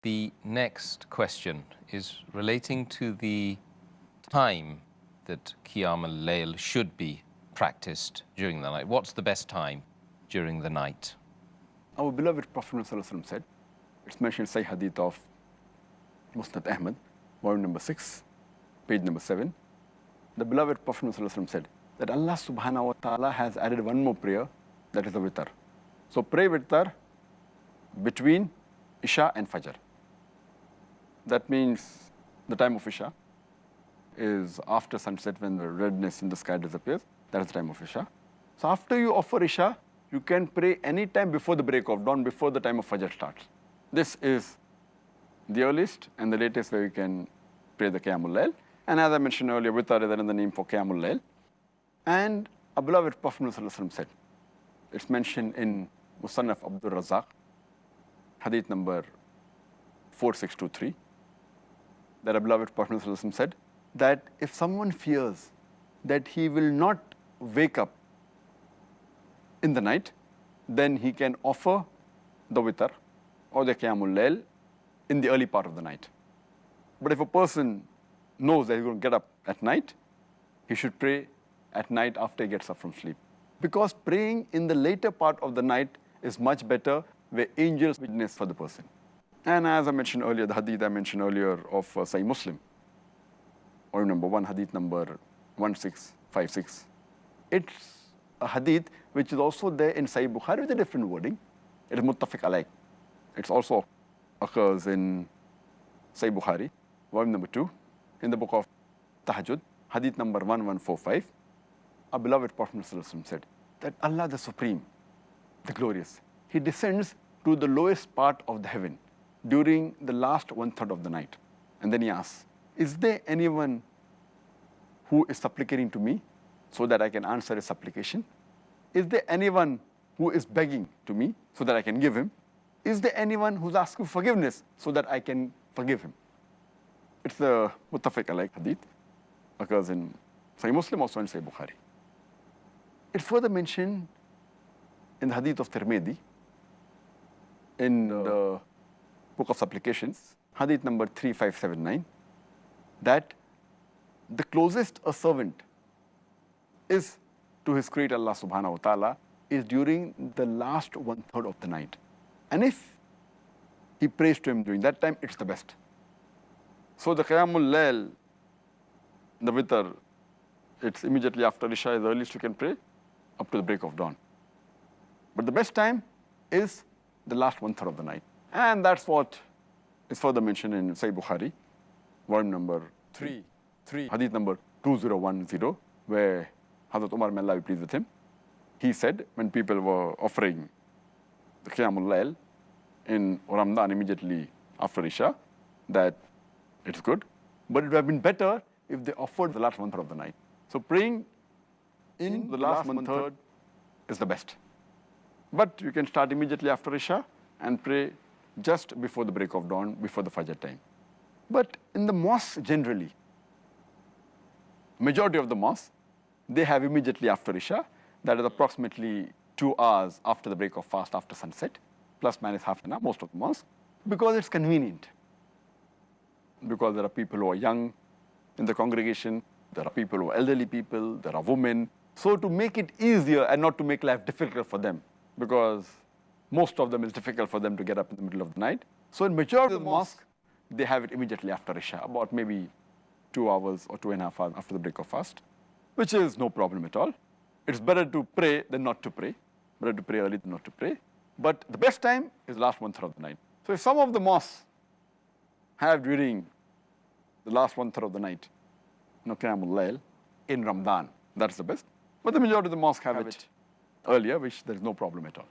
The next question is relating to the time that qiyaam-ul-layl should be practiced during the night. What's the best time during the night? Our beloved Prophet ﷺ said, it's mentioned in Sahih Hadith of Musnad Ahmad, volume number 6, page number 7. The beloved Prophet ﷺ said that Allah subhanahu wa ta'ala has added one more prayer, that is the witr. So pray witr between Isha and Fajr. That means the time of Isha is after sunset, when the redness in the sky disappears. That is the time of Isha. So after you offer Isha, you can pray any time before the break of dawn, before the time of Fajr starts. This is the earliest and the latest where you can pray the qiyaam-ul-layl. And as I mentioned earlier, witr is another name for qiyaam-ul-layl. And a beloved Prophet ﷺ said, it's mentioned in Musannaf Abdul Razak, hadith number 4623, that a beloved Prophet ﷺ said that if someone fears that he will not wake up in the night, then he can offer the witr or the qiyaam-ul-layl in the early part of the night. But if a person knows that he's going to get up at night, he should pray at night after he gets up from sleep. Because praying in the later part of the night is much better, where angels witness for the person. And as I mentioned earlier, the hadith I mentioned earlier of Sahih Muslim, or number 1, hadith number 1656. It's a hadith which is also there in Sahih Bukhari with a different wording. It is muttafiq alayh. It also occurs in Sahih Bukhari, volume number 2, in the book of Tahajjud, hadith number 1145. Our beloved Prophet ﷺ said that Allah the Supreme, the Glorious, He descends to the lowest part of the heaven during the last 1/3 of the night. And then He asks, is there anyone who is supplicating to me so that I can answer his supplication? Is there anyone who is begging to me so that I can give him? Is there anyone who's asking forgiveness so that I can forgive him? It's the muttafiq alayh hadith, occurs in Sahih Muslim, also in Sahih Bukhari. It's further mentioned in the hadith of Tirmidhi, in the book of supplications, hadith number 3579, that the closest a servant is to his creator Allah subhanahu wa ta'ala is during the last 1/3 of the night. And if he prays to him during that time, it's the best. So the qiyaam-ul-layl, the witr, it's immediately after Isha is the earliest you can pray, up to the break of dawn. But the best time is the last 1/3 of the night. And that's what is further mentioned in Sahih Bukhari, volume number 3, hadith number 2010, where Hazrat Umar, may Allah be pleased with him, he said when people were offering the qiyaam-ul-layl in Ramadan immediately after Isha, that it's good, but it would have been better if they offered the last 1/3 of the night. So praying in the last 1/3 is the best. But you can start immediately after Isha and pray just before the break of dawn, before the Fajr time. But in the mosque generally, majority of the mosques, they have immediately after Isha, that is approximately 2 hours after the break of fast, after sunset, plus minus half an hour, most of the mosques, because it's convenient. Because there are people who are young in the congregation, there are people who are elderly people, there are women. So to make it easier and not to make life difficult for them, because most of them is difficult for them to get up in the middle of the night. So in majority of the mosque, they have it immediately after Isha, about maybe 2 hours or 2.5 hours after the break of fast, which is no problem at all. It's better to pray than not to pray. Better to pray early than not to pray. But the best time is last 1/3 of the night. So if some of the mosques have during the last 1/3 of the night, qiyaam-ul-layl in Ramadan, that's the best. But the majority of the mosques have it earlier, which there is no problem at all.